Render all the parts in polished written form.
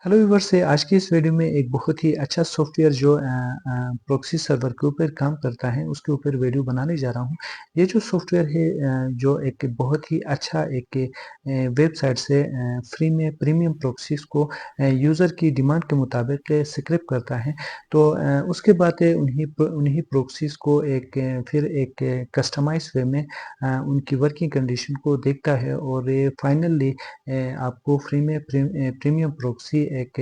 Hello viewers से आज की इस वीडियो में एक बहुत ही अच्छा सॉफ्टवेयर जो प्रॉक्सी सर्वर के ऊपर काम करता है उसके ऊपर वीडियो बनाने जा रहा हूँ। ये जो सॉफ्टवेयर है जो एक बहुत ही अच्छा एक वेबसाइट से फ्री में प्रीमियम प्रॉक्सीज को यूज़र की डिमांड के मुताबिक स्क्रिप्ट करता है। तो उसके बाद उन्हीं प्रॉक्सीज को फिर एक कस्टमाइज वे में उनकी वर्किंग कंडीशन को देखता है और ये फाइनली आपको फ्री में प्रीमियम प्रॉक्सी एक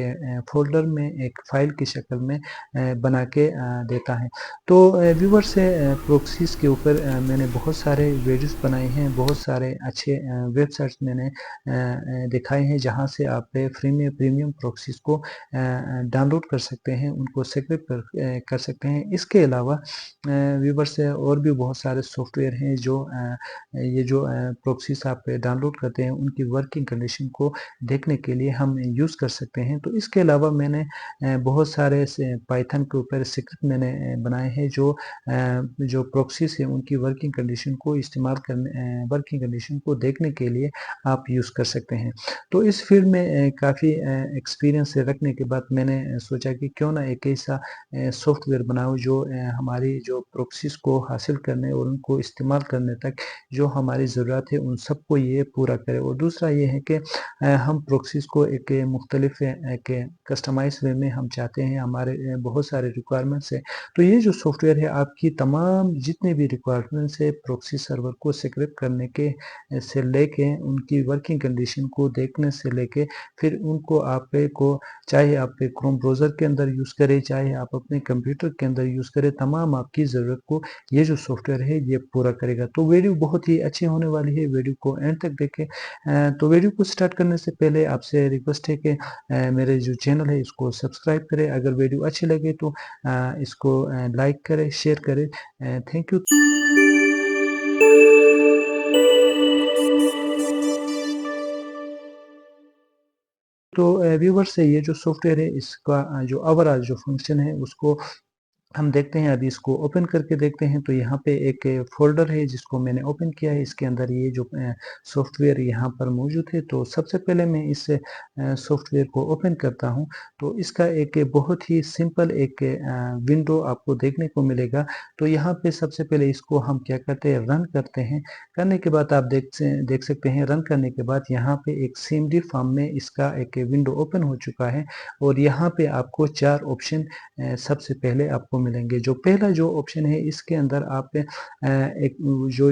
फ़ोल्डर में एक फ़ाइल की शक्ल में बना के देता है। तो व्यूअर्स से प्रॉक्सीज़ के ऊपर मैंने बहुत सारे वीडियोज़ बनाए हैं, बहुत सारे अच्छे वेबसाइट्स मैंने दिखाए हैं जहाँ से आप फ्री में प्रीमियम प्रॉक्सीज़ को डाउनलोड कर सकते हैं, उनको सेक्रेट कर सकते हैं। इसके अलावा व्यूअर्स से और भी बहुत सारे सॉफ्टवेयर हैं जो ये जो प्रॉक्सीज़ आप डाउनलोड करते हैं उनकी वर्किंग कंडीशन को देखने के लिए हम यूज़ कर सकते हैं। तो इसके अलावा मैंने बहुत सारे से पाइथन के ऊपर स्क्रिप्ट मैंने बनाए हैं जो प्रॉक्सीज़ हैं उनकी वर्किंग कंडीशन को इस्तेमाल वर्किंग कंडीशन को देखने के लिए आप यूज़ कर सकते हैं। तो इस फील्ड में काफ़ी एक्सपीरियंस रखने के बाद मैंने सोचा कि क्यों ना एक ऐसा सॉफ्टवेयर बनाऊँ जो हमारी जो प्रॉक्सीज़ को हासिल करने और उनको इस्तेमाल करने तक जो हमारी ज़रूरत है उन सबको ये पूरा करे। और दूसरा ये है कि हम प्रॉक्सीज़ को एक मुख्तलिफ एक कस्टमाइज़ वे में हम चाहते हैं, हमारे बहुत सारे रिक्वायरमेंट्स हैं। तो ये जो सॉफ्टवेयर है आपकी तमाम जितने भी रिक्वायरमेंट्स है प्रॉक्सी सर्वर को स्क्रिप्ट करने के से लेके उनकी वर्किंग कंडीशन को देखने से लेके फिर उनको आप को चाहे आप क्रोम ब्राउज़र के अंदर यूज़ करें, चाहे आप अपने कंप्यूटर के अंदर यूज़ करें, तमाम आपकी ज़रूरत को ये जो सॉफ्टवेयर है ये पूरा करेगा। तो वीडियो बहुत ही अच्छी होने वाली है, वीडियो को एंड तक देखें। तो वीडियो को स्टार्ट करने से पहले आपसे रिक्वेस्ट है कि मेरे जो चैनल है इसको सब्सक्राइब करें। अगर वीडियो अच्छी लगे तो इसको लाइक करें, शेयर करें। Thank you. तो व्यूअर्स ये जो सॉफ्टवेयर है इसका जो ओवरऑल जो फंक्शन है उसको हम देखते हैं। अभी इसको ओपन करके देखते हैं। तो यहाँ पे एक फ़ोल्डर है जिसको मैंने ओपन किया है, इसके अंदर ये जो सॉफ्टवेयर यहाँ पर मौजूद है। तो सबसे पहले मैं इस सॉफ्टवेयर को ओपन करता हूँ। तो इसका एक बहुत ही सिंपल एक विंडो आपको देखने को मिलेगा। तो यहाँ पे सबसे पहले इसको हम क्या करते हैं, रन करते हैं। करने के बाद आप देख सकते हैं, रन करने के बाद यहाँ पे एक सीएमडी फॉर्म में इसका एक विंडो ओपन हो चुका है और यहाँ पे आपको 4 ऑप्शन सबसे पहले आपको मिलेंगे। जो पहला जो ऑप्शन है इसके अंदर आप एक जो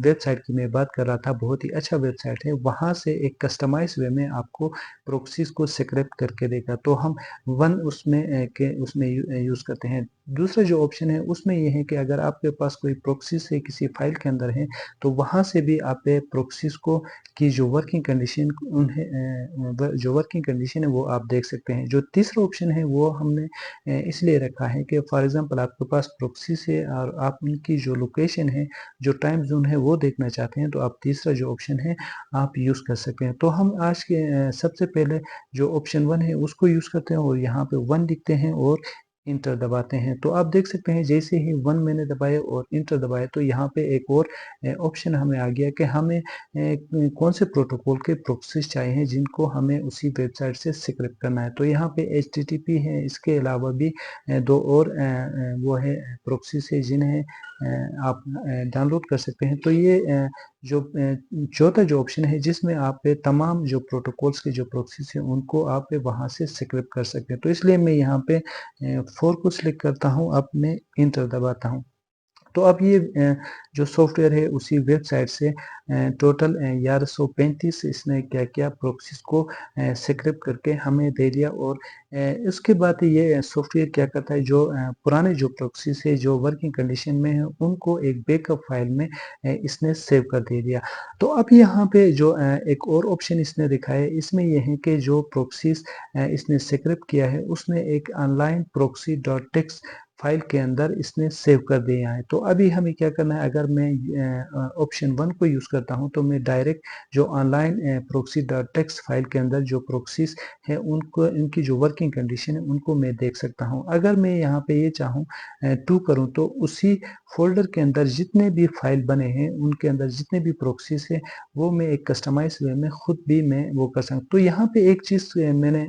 वेबसाइट की मैं बात कर रहा था, बहुत ही अच्छा वेबसाइट है, वहाँ से एक कस्टमाइज़ वे में आपको प्रॉक्सीज़ को सिक्रिप्ट करके देगा। तो हम उसमें यूज़ करते हैं। दूसरा जो ऑप्शन है उसमें ये है कि अगर आपके पास कोई प्रॉक्सीज़ है किसी फ़ाइल के अंदर है, तो वहाँ से भी आप प्रॉक्सीज़ को की जो वर्किंग कंडीशन जो वर्किंग कंडीशन है वो आप देख सकते हैं। जो तीसरा ऑप्शन है वो हमने इसलिए रखा है कि फॉर एग्जांपल आपके पास प्रॉक्सी से और आप उनकी जो लोकेशन है, जो टाइम ज़ोन है वो देखना चाहते हैं, तो आप तीसरा जो ऑप्शन है आप यूज़ कर सकते हैं। तो हम आज के सबसे पहले जो ऑप्शन 1 है उसको यूज़ करते हैं और यहाँ पे 1 लिखते हैं और इंटर दबाते हैं। तो आप देख सकते हैं जैसे ही 1 मैंने दबाया और इंटर दबाया तो यहाँ पे एक और ऑप्शन हमें आ गया कि हमें कौन से प्रोटोकॉल के प्रॉक्सीज़ चाहिए हैं जिनको हमें उसी वेबसाइट से सिक्रिप्ट करना है। तो यहाँ पे एचटीटीपी है, इसके अलावा भी 2 और वो है प्रॉक्सीज़ है जिन्हें आप डाउनलोड कर सकते हैं। तो ये जो चौथा जो ऑप्शन है जिसमें आप तमाम जो प्रोटोकॉल्स के जो प्रॉक्सीज़ हैं उनको आप वहाँ से सिक्रिप्ट कर सकते हैं। तो इसलिए मैं यहाँ पे 4 को सिलेक्ट करता हूँ, अब मैं इंटर दबाता हूँ। तो अब ये जो सॉफ्टवेयर है उसी वेबसाइट से टोटल 1135 इसने क्या किया प्रॉक्सीज़ को सिक्रिप्ट करके हमें दे दिया और उसके बाद ये सॉफ्टवेयर क्या करता है, जो पुराने जो प्रॉक्सीज़ है जो वर्किंग कंडीशन में है उनको एक बैकअप फाइल में इसने सेव कर दे दिया। तो अब यहाँ पे जो एक और ऑप्शन इसने दिखाया है इसमें ये है कि जो प्रॉक्सीज़ इसने सिक्रिप्ट किया है उसने एक online proxy dot text file के अंदर इसने सेव कर दिया है। तो अभी हमें क्या करना है, अगर मैं ऑप्शन 1 को यूज़ करता हूँ तो मैं डायरेक्ट जो online proxy dot text file के अंदर जो प्रोक्सीज है उनको, इनकी जो वर्किंग कंडीशन है उनको मैं देख सकता हूँ। अगर मैं यहाँ पे ये चाहूँ 2 करूँ तो उसी फ़ोल्डर के अंदर जितने भी फाइल बने हैं उनके अंदर जितने भी प्रोक्सीज है वो मैं एक कस्टमाइज वे में खुद भी मैं वो कर सकता हूँ। तो यहाँ पे एक चीज़ मैंने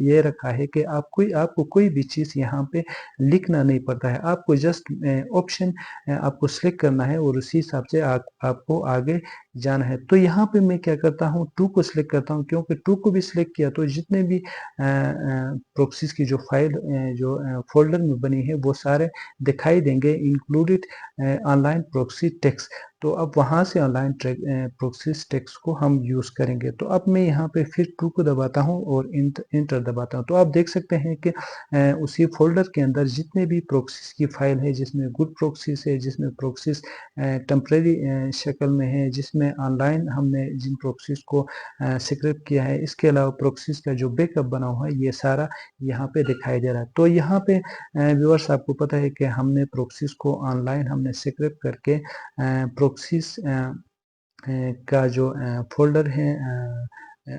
ये रखा है कि आपको कोई भी चीज़ यहाँ पे लिखना नहीं पड़ता है, आपको जस्ट ऑप्शन आपको सिलेक्ट करना है और उसी हिसाब से आपको आगे जाना है। तो यहाँ पे मैं क्या करता हूँ, 2 को सिलेक्ट करता हूँ, क्योंकि 2 को भी सिलेक्ट किया तो जितने भी प्रोक्सीज की जो फाइल जो फोल्डर में बनी है वो सारे दिखाई देंगे, इंक्लूडेड ऑनलाइन प्रोक्सी टेक्स्ट। तो अब वहाँ से ऑनलाइन प्रोक्सीज टेक्स्ट को हम यूज़ करेंगे। तो अब मैं यहाँ पे फिर 2 को दबाता हूँ और इंटर दबाता हूँ। तो आप देख सकते हैं कि उसी फ़ोल्डर के अंदर जितने भी प्रोक्सीज की फ़ाइल है, जिसमें गुड प्रोक्सीज है, जिसमें प्रोक्सीज टेम्परेरी शक्ल में है, जिसमें ऑनलाइन हमने जिन प्रोक्सीज को सिक्रिप्ट किया है, इसके अलावा प्रोक्सीज का जो बैकअप बना हुआ है ये सारा यहाँ पे दिखाई दे रहा है। तो यहाँ पे व्यूअर्स आपको पता है कि हमने प्रोक्सीज को ऑनलाइन हमने सिक्रिप्ट करके प्रोक्सीज का जो फ़ोल्डर है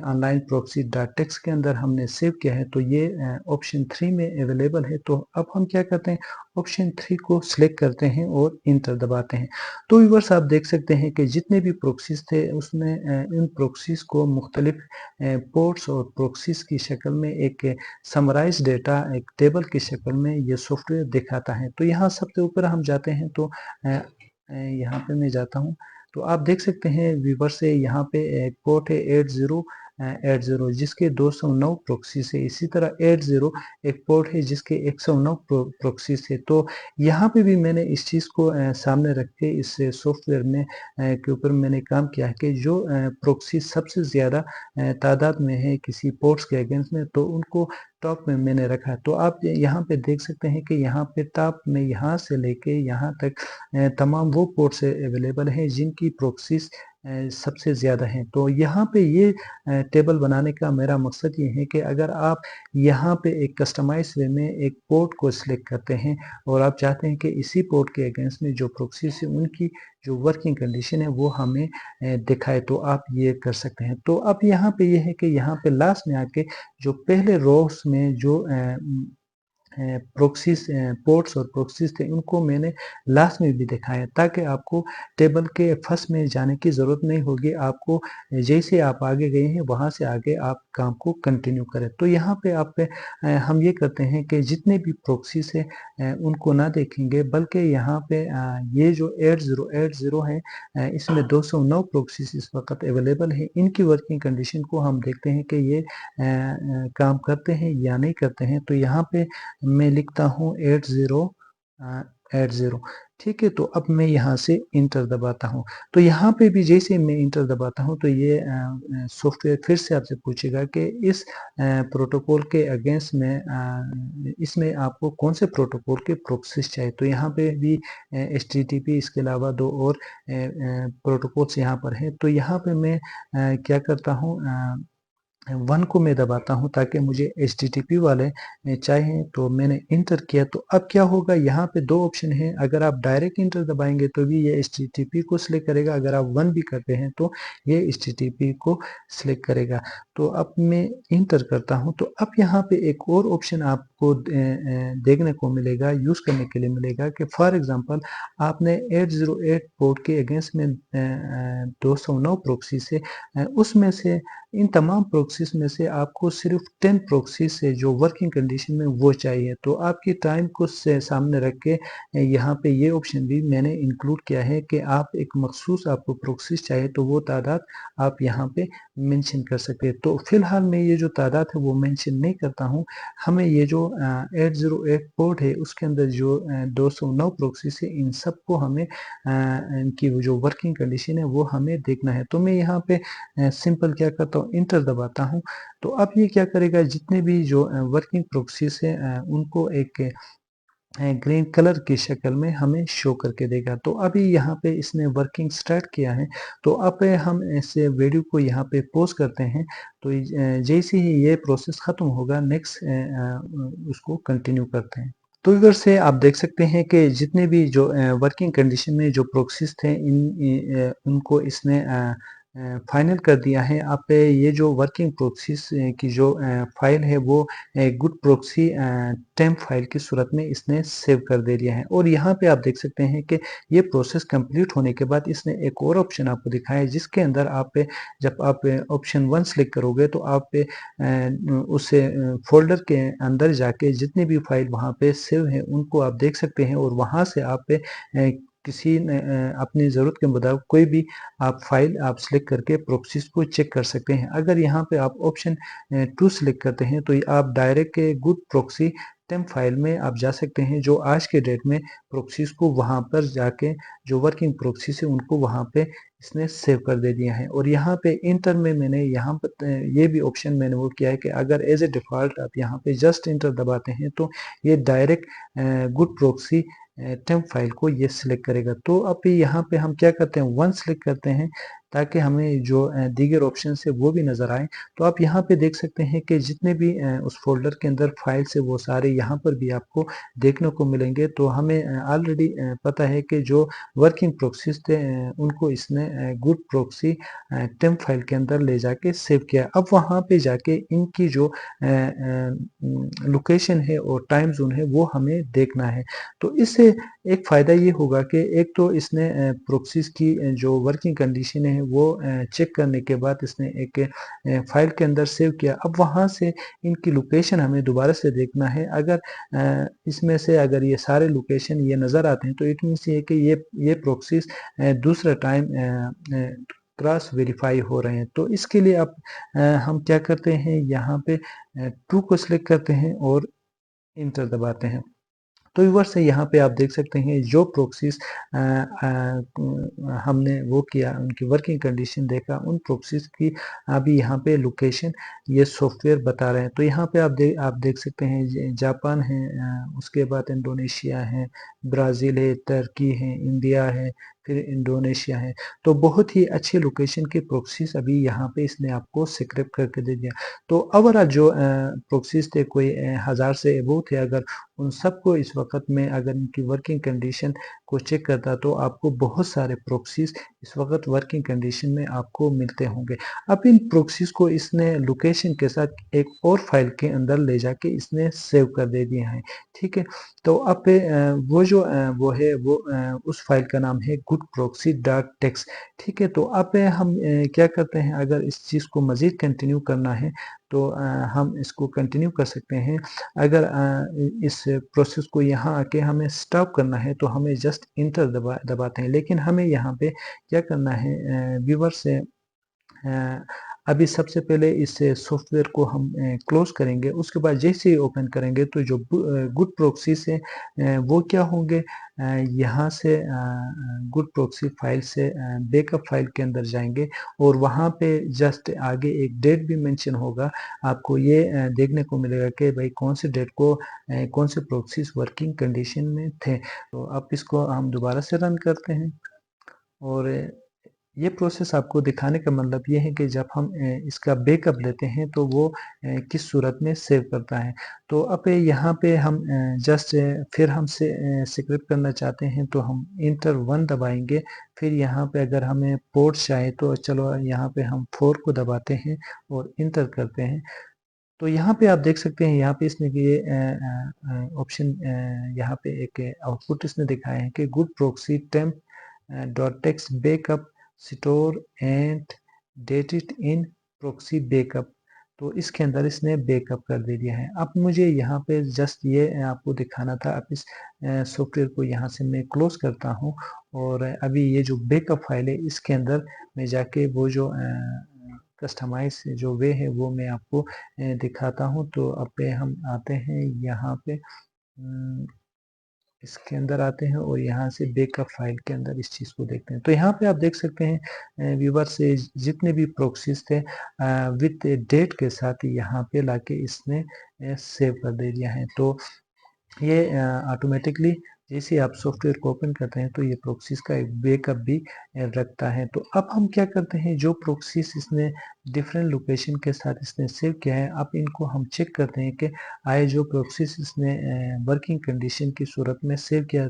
ऑनलाइन प्रोक्सी डॉट टेक्स्ट के अंदर हमने सेव किया है, तो ये ऑप्शन 3 में अवेलेबल है। तो अब हम क्या करते हैं, ऑप्शन 3 को सिलेक्ट करते हैं और इंटर दबाते हैं। तो व्यूअर्स आप देख सकते हैं कि जितने भी प्रोक्सीज थे उसमें इन प्रोक्सीज को मुख्तलिफ पोर्ट्स और प्रोक्सीज की शक्ल में एक समराइज डेटा एक टेबल की शक्ल में ये सॉफ्टवेयर दिखाता है। तो यहाँ सबसे ऊपर हम जाते हैं तो यहाँ पे मैं जाता हूँ, तो आप देख सकते हैं व्यूअर्स से यहाँ पे एक पोर्ट है 8080 जिसके 209 प्रोक्सीज है। इसी तरह 80 एक पोर्ट है जिसके 109 प्रोक्सीज है। तो यहाँ पे भी मैंने इस चीज़ को सामने रख के इस सॉफ्टवेयर में के ऊपर मैंने काम किया है कि जो प्रोक्सी सबसे ज़्यादा तादाद में है किसी पोर्ट्स के अगेंस्ट में, तो उनको टॉप में मैंने रखा है। तो आप यहाँ पे देख सकते हैं कि यहाँ पे टॉप में यहाँ से लेके यहाँ तक तमाम वो पोर्ट्स अवेलेबल हैं जिनकी प्रोक्सीज सबसे ज़्यादा हैं। तो यहाँ पे ये टेबल बनाने का मेरा मकसद ये है कि अगर आप यहाँ पे एक कस्टमाइज वे में एक पोर्ट को सिलेक्ट करते हैं और आप चाहते हैं कि इसी पोर्ट के अगेंस्ट में जो प्रोक्सीज है उनकी जो वर्किंग कंडीशन है वो हमें दिखाए, तो आप ये कर सकते हैं। तो अब यहाँ पे ये है कि यहाँ पे लास्ट में आके जो पहले रोज में जो प्रोक्सीज पोर्ट्स और प्रोक्सीज थे उनको मैंने लास्ट में भी दिखाया ताकि आपको टेबल के फर्स्ट में जाने की ज़रूरत नहीं होगी। आपको जैसे आप आगे गए हैं वहाँ से आगे आप काम को कंटिन्यू करें। तो यहाँ पे हम ये करते हैं कि जितने भी प्रोक्सीज है उनको ना देखेंगे, बल्कि यहाँ पे ये जो 8080 है इसमें 209 प्रोक्सीज इस वक्त अवेलेबल है। इनकी वर्किंग कंडीशन को हम देखते हैं कि ये काम करते हैं या नहीं करते हैं। तो यहाँ पे मैं लिखता हूँ 8080, ठीक है। तो अब मैं यहाँ से इंटर दबाता हूँ। तो यहाँ पे भी जैसे मैं इंटर दबाता हूँ तो ये सॉफ्टवेयर फिर से आपसे पूछेगा कि इस प्रोटोकॉल के अगेंस्ट में इसमें आपको कौन से प्रोटोकॉल के प्रोक्सीज चाहिए। तो यहाँ पे भी HTTP इसके अलावा दो और प्रोटोकॉल्स यहाँ पर हैं। तो यहाँ पे मैं क्या करता हूँ, 1 को मैं दबाता हूँ ताकि मुझे HTTP वाले चाहिए। तो मैंने इंटर किया, तो अब क्या होगा, यहाँ पे 2 ऑप्शन हैं। अगर आप डायरेक्ट इंटर दबाएंगे तो भी ये HTTP को सिलेक्ट करेगा, अगर आप 1 भी करते हैं तो ये HTTP को सिलेक्ट करेगा। तो अब मैं इंटर करता हूँ, तो अब यहाँ पे एक और ऑप्शन आपको देखने को मिलेगा, यूज़ करने के लिए मिलेगा कि फॉर एग्जांपल आपने 808 पोर्ट के अगेंस्ट में 209 प्रोक्सी से उसमें से इन तमाम प्रोक्सीज में से आपको सिर्फ 10 प्रोक्सीज से जो वर्किंग कंडीशन में वो चाहिए। तो आपकी टाइम को सामने रख के यहाँ पे ये ऑप्शन भी मैंने इंक्लूड किया है कि आप एक मखसूस आपको प्रोक्सीज चाहिए तो वो तादाद आप यहाँ पे मेंशन कर सकते हैं। तो फिलहाल मैं ये जो तादाद है वो मेंशन नहीं करता हूँ। हमें ये जो 808 पोर्ट है उसके अंदर जो 209 प्रोक्सीज है इन सबको हमें इनकी जो वर्किंग कंडीशन है वो हमें देखना है। तो मैं यहाँ पे सिंपल क्या करता हूँ, इंटर दबाता हूँ। तो अब ये क्या करेगा, जितने भी जो वर्किंग प्रोक्सीज है उनको एक ग्रीन कलर की शक्ल में हमें शो करके देगा। तो अभी यहाँ पे इसने वर्किंग स्टार्ट किया है। तो अब हम इस वीडियो को यहाँ पे पॉज करते हैं। तो जैसे ही ये प्रोसेस ख़त्म होगा नेक्स्ट उसको कंटिन्यू करते हैं। तो इधर से आप देख सकते हैं कि जितने भी जो वर्किंग कंडीशन में जो प्रोक्सीज थे उनको इसने फाइनल कर दिया है। आप ये जो वर्किंग प्रोक्सीज की जो फाइल है वो गुड प्रोक्सी टेम्प फाइल की सूरत में इसने सेव कर दे दिया है। और यहाँ पे आप देख सकते हैं कि ये प्रोसेस कंप्लीट होने के बाद इसने एक और ऑप्शन आपको दिखाया है, जिसके अंदर आप जब आप ऑप्शन 1 सेलेक्ट करोगे तो आप उस फ़ोल्डर के अंदर जाके जितनी भी फ़ाइल वहाँ पे सेव हैं उनको आप देख सकते हैं और वहाँ से आप किसी न अपनी ज़रूरत के मुताबिक कोई भी आप फ़ाइल आप सेलेक्ट करके प्रोक्सीज़ को चेक कर सकते हैं। अगर यहाँ पे आप ऑप्शन 2 सेलेक्ट करते हैं तो आप direct good proxy temp file में आप जा सकते हैं, जो आज के डेट में प्रोक्सीज़ को वहाँ पर जाके जो वर्किंग प्रोक्सीज़ है उनको वहाँ पे इसने सेव कर दे दिया है। और यहाँ पे इंटर में मैंने यहाँ पर ये भी ऑप्शन मैंने वो किया है कि अगर एज ए डिफ़ॉल्ट आप यहाँ पे जस्ट इंटर दबाते हैं तो ये direct good proxy temp file को ये सिलेक्ट करेगा। तो अब यहाँ पे हम क्या करते हैं, वन सिलेक्ट करते हैं ताकि हमें जो दीगर ऑप्शन है वो भी नज़र आए। तो आप यहाँ पे देख सकते हैं कि जितने भी उस फोल्डर के अंदर फाइल्स है वो सारे यहाँ पर भी आपको देखने को मिलेंगे। तो हमें ऑलरेडी पता है कि जो वर्किंग प्रोक्सीज थे उनको इसने गुड प्रोक्सी टेम्प फाइल के अंदर ले जाके सेव किया। अब वहाँ पे जाके इनकी जो लोकेशन है और टाइम जोन है वो हमें देखना है। तो इससे एक फ़ायदा ये होगा कि एक तो इसने प्रोक्सीज की जो वर्किंग कंडीशन है वो चेक करने के बाद इसने एक फाइल के अंदर सेव किया। अब वहाँ से इनकी लोकेशन हमें दोबारा से देखना है। अगर इसमें से अगर ये सारे लोकेशन ये नज़र आते हैं तो इट मीन्स ये कि ये प्रोक्सीज दूसरा टाइम क्रॉस वेरीफाई हो रहे हैं। तो इसके लिए अब हम क्या करते हैं, यहाँ पे 2 को सिलेक्ट करते हैं और इंटर दबाते हैं। तो व्यूअर्स से यहाँ पे आप देख सकते हैं जो प्रोक्सीज हमने वो किया, उनकी वर्किंग कंडीशन देखा, उन प्रोक्सीज की अभी यहाँ पे लोकेशन ये सॉफ्टवेयर बता रहे हैं। तो यहाँ पे आप देख सकते हैं जापान है, उसके बाद इंडोनेशिया है, ब्राज़ील है, तुर्की है, इंडिया है, फिर इंडोनेशिया है। तो बहुत ही अच्छे लोकेशन के प्रोक्सीज अभी यहाँ पे इसने आपको स्क्रिप्ट करके दे दिया। तो ओवरऑल जो प्रोक्सीज थे कोई 1000 से अबोव थे, अगर उन सबको इस वक़्त में अगर इनकी वर्किंग कंडीशन को चेक करता तो आपको बहुत सारे प्रोक्सीज़ इस वक़्त वर्किंग कंडीशन में आपको मिलते होंगे। अब इन प्रोक्सीज़ को इसने लोकेशन के साथ एक और फ़ाइल के अंदर ले जाके इसने सेव कर दे दिया है, ठीक है? तो अब वो जो वो है वो उस फ़ाइल का नाम है goodproxy.txt, ठीक है? तो अब हम क्या करते हैं, अगर इस चीज़ को मज़ीद कंटिन्यू करना है तो हम इसको कंटिन्यू कर सकते हैं। अगर इस प्रोसेस को यहाँ आके हमें स्टॉप करना है तो हमें जस्ट इंटर दबाते हैं। लेकिन हमें यहाँ पे क्या करना है, व्यूअर से अभी सबसे पहले इस सॉफ्टवेयर को हम क्लोज करेंगे। उसके बाद जैसे ही ओपन करेंगे तो जो गुड प्रॉक्सी से वो क्या होंगे, यहाँ से गुड प्रॉक्सी फाइल से बैकअप फाइल के अंदर जाएंगे और वहाँ पे जस्ट आगे एक डेट भी मेंशन होगा। आपको ये देखने को मिलेगा कि भाई कौन से डेट को कौन से प्रॉक्सीज वर्किंग कंडीशन में थे। तो अब इसको हम दोबारा से रन करते हैं और ये प्रोसेस आपको दिखाने का मतलब ये है कि जब हम इसका बैकअप लेते हैं तो वो किस सूरत में सेव करता है। तो अब यहाँ पे हम जस्ट फिर हम से स्क्रिप्ट करना चाहते हैं तो हम इंटर 1 दबाएंगे। फिर यहाँ पे अगर हमें पोर्ट चाहिए तो चलो यहाँ पे हम 4 को दबाते हैं और इंटर करते हैं। तो यहाँ पे आप देख सकते हैं, यहाँ पे इसने ये ऑप्शन यहाँ पे एक आउटपुट इसने दिखाया है कि good proxy temp dot text backup store and date it in proxy backup. तो इसके अंदर इसने बैकअप कर दे दिया है। अब मुझे यहाँ पे जस्ट ये आपको दिखाना था। अब इस सॉफ्टवेयर को यहाँ से मैं क्लोज करता हूँ और अभी ये जो बैकअप फाइल है इसके अंदर मैं जाके वो जो कस्टमाइज जो वे है वो मैं आपको दिखाता हूँ। तो अब पे हम आते हैं यहाँ पे, इसके अंदर आते हैं और यहाँ से बैकअप फाइल के अंदर इस चीज़ को देखते हैं। तो यहाँ पे आप देख सकते हैं व्यूवर से जितने भी प्रोक्सीज थे विद डेट के साथ यहाँ पे लाके इसने सेव कर दे दिया है। तो ये ऑटोमेटिकली जैसे ही आप सॉफ्टवेयर को ओपन करते हैं तो ये प्रोक्सीज का एक बैकअप भी रखता है। तो अब हम क्या करते हैं, जो प्रोक्सीज इसने डिफरेंट लोकेशन के साथ इसने सेव किया है, अब इनको हम चेक करते हैं कि आए जो प्रोक्सीज इसने वर्किंग कंडीशन की सूरत में सेव किया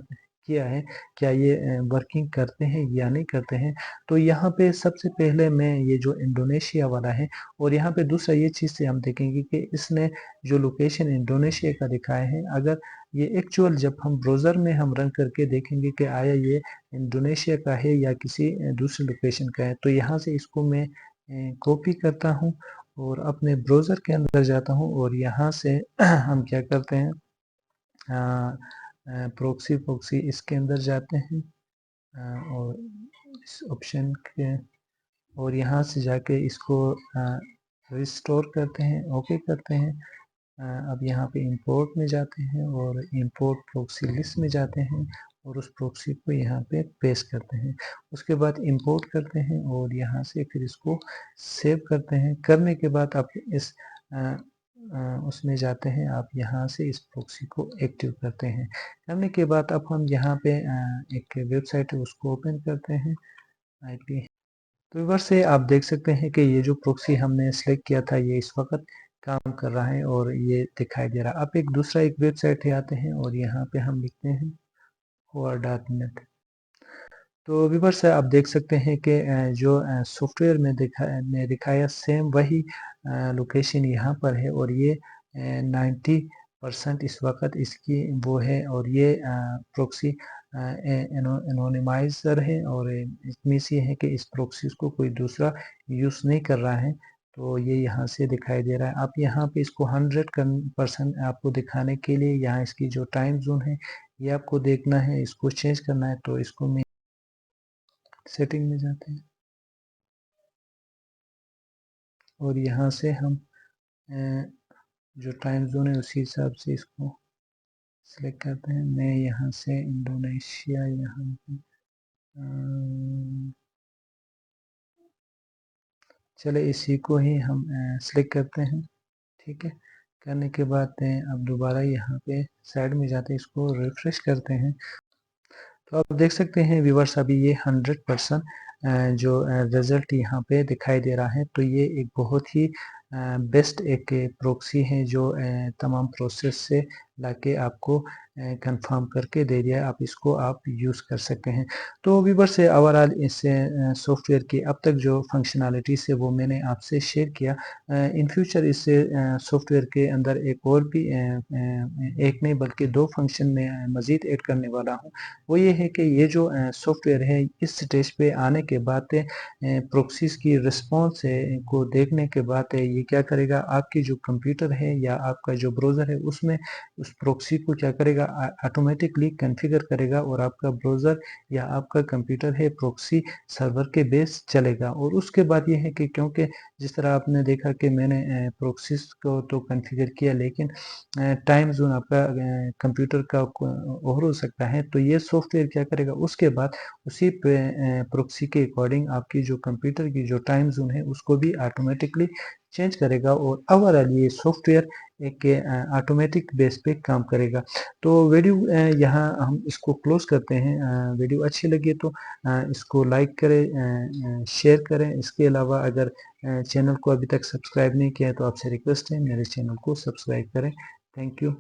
किया है, क्या ये वर्किंग करते हैं या नहीं करते हैं। तो यहाँ पे सबसे पहले मैं ये जो इंडोनेशिया वाला है, और यहाँ पे दूसरा ये चीज़ से हम देखेंगे कि इसने जो लोकेशन इंडोनेशिया का दिखाया है, अगर ये एक्चुअल जब हम ब्राउज़र में हम रन करके देखेंगे कि आया ये इंडोनेशिया का है या किसी दूसरे लोकेशन का है, तो यहाँ से इसको मैं कॉपी करता हूँ और अपने ब्राउज़र के अंदर जाता हूँ और यहाँ से हम क्या करते हैं, प्रोक्सी इसके अंदर जाते हैं और इस ऑप्शन के, और यहाँ से जाके इसको रिस्टोर करते हैं, ओके करते हैं। अब यहाँ पे इंपोर्ट में जाते हैं और इंपोर्ट प्रोक्सी लिस्ट में जाते हैं और उस प्रोक्सी को यहाँ पे पेस्ट करते हैं। उसके बाद इंपोर्ट करते हैं और यहाँ से फिर इसको सेव करते हैं। करने के बाद आप इस उसमें जाते हैं, आप यहाँ से इस प्रोक्सी को एक्टिव करते हैं। करने के बाद अब हम यहाँ पे एक वेबसाइट है उसको ओपन करते हैं, आईपी। तो व्यूअर से आप देख सकते हैं कि ये जो प्रोक्सी हमने सेलेक्ट किया था ये इस वक्त काम कर रहा है और ये दिखाई दे रहा है। अब एक वेबसाइट पे आते हैं और यहाँ पे हम लिखते हैं OR.net। तो व्यूअर से आप देख सकते हैं कि जो सॉफ्टवेयर में दिखाया सेम वही लोकेशन यहाँ पर है और ये 90% इस वक्त इसकी वो है, और ये प्रोक्सी एनोनिमाइजर है और इसमें से है कि इस प्रोक्सीज को कोई दूसरा यूज़ नहीं कर रहा है। तो ये यहाँ से दिखाई दे रहा है। आप यहाँ पे इसको 100% आपको दिखाने के लिए यहाँ इसकी जो टाइम जोन है ये आपको देखना है, इसको चेंज करना है। तो इसको मैं सेटिंग में जाते हैं और यहाँ से हम जो टाइम जोन है उसी हिसाब से इसको सेलेक्ट करते हैं। मैं यहाँ से इंडोनेशिया यहाँ पे चले इसी को ही हम सेलेक्ट करते हैं, ठीक है। करने के बाद अब दोबारा यहाँ पे साइड में जाते हैं, इसको रिफ्रेश करते हैं। तो आप देख सकते हैं व्यूवर्स, अभी ये 100% जो रिज़ल्ट यहाँ पे दिखाई दे रहा है। तो ये एक बहुत ही बेस्ट एक प्रोक्सी है जो तमाम प्रोसेस से लाके आपको कंफर्म करके दे दिया है। आप इसको आप यूज़ कर सकते हैं। तो व्यूवर्स से ओवरऑल इस सॉफ्टवेयर की अब तक जो फंक्शनैलिटीज़ है वो मैंने आपसे शेयर किया। इन फ्यूचर इस सॉफ्टवेयर के अंदर एक और भी एक नहीं बल्कि 2 फंक्शन मैं मज़ीद ऐड करने वाला हूँ। वो ये है कि ये जो सॉफ्टवेयर है इस स्टेज पे आने के बाद प्रोक्सीज की रिस्पॉन्स है को देखने के बाद ये क्या करेगा, आपकी जो कंप्यूटर है या आपका जो ब्राउज़र है उसमें उस प्रोक्सी को क्या करेगा, ऑटोमेटिकली कॉन्फ़िगर करेगा और आपका ब्राउज़र या आपका कंप्यूटर है प्रोक्सी सर्वर के बेस चलेगा। और उसके बाद ये है कि क्योंकि जिस तरह आपने देखा कि मैंने प्रोक्सीज को तो कॉन्फ़िगर किया, लेकिन टाइम ज़ोन आपका कंप्यूटर का और हो सकता है। तो ये सॉफ्टवेयर क्या करेगा, उसके बाद उसी प्रोक्सी के अकॉर्डिंग आपकी जो कंप्यूटर की जो टाइम ज़ोन है उसको भी ऑटोमेटिकली चेंज करेगा और ओवरऑल ये सॉफ्टवेयर एक ऑटोमेटिक बेस पे काम करेगा। तो वीडियो यहाँ हम इसको क्लोज करते हैं। वीडियो अच्छी लगी तो इसको लाइक करें, शेयर करें। इसके अलावा अगर चैनल को अभी तक सब्सक्राइब नहीं किया है तो आपसे रिक्वेस्ट है मेरे चैनल को सब्सक्राइब करें। Thank you.